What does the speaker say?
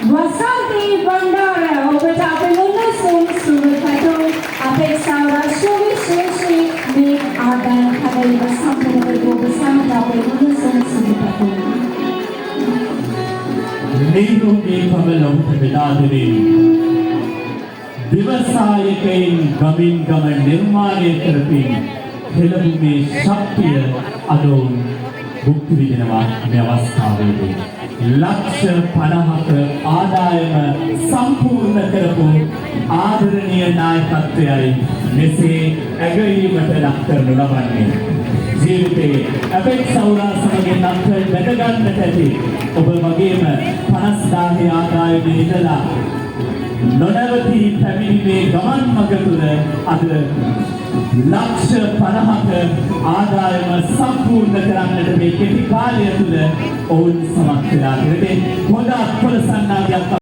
Wasanti Bandara ඔබට අපේ මුන්නසුන් සුබපැතුම් අපේක්ෂාව සුවිශේෂී මේ ආදායම් කඩේක සම්පූර්ණ කරගොබ සමග අපේ මුන්නසුන් සුබපැතුම් නිරුගේ පවලොන්ට වෙලාදෙනේ විවසායකයින් ගමින් ගම නිර්මාණය කරමින් හෙළඹුමේ ශක්තිය අදෝන් භුක්ති විඳිනවා මේ අවස්ථාවේදී ලක්ෂ 50ක ආදායම සම්පූර්ණ කරපු ආදරණීය නායකත්වයයි මෙසේ ඇගයීමට ලක් කරනු ලබන්නේ ජීවිතයේ අපේක්ෂාවලා සමගින් අත්වල වැද ගන්නට ඇති ඔබ වගේම 50000 ආදායමේ ඉඳලා නොනවති පැමිණීමේ ගමන් මඟ තුළ අද ලක්ෂ 50ක ආදායම සම්පූර්ණ කරන්නට මේ කෙටි කාලය තුළ ඔවුන් සමත් වෙලා ඉන්නේ. හොඳ අත්පොළසන්නා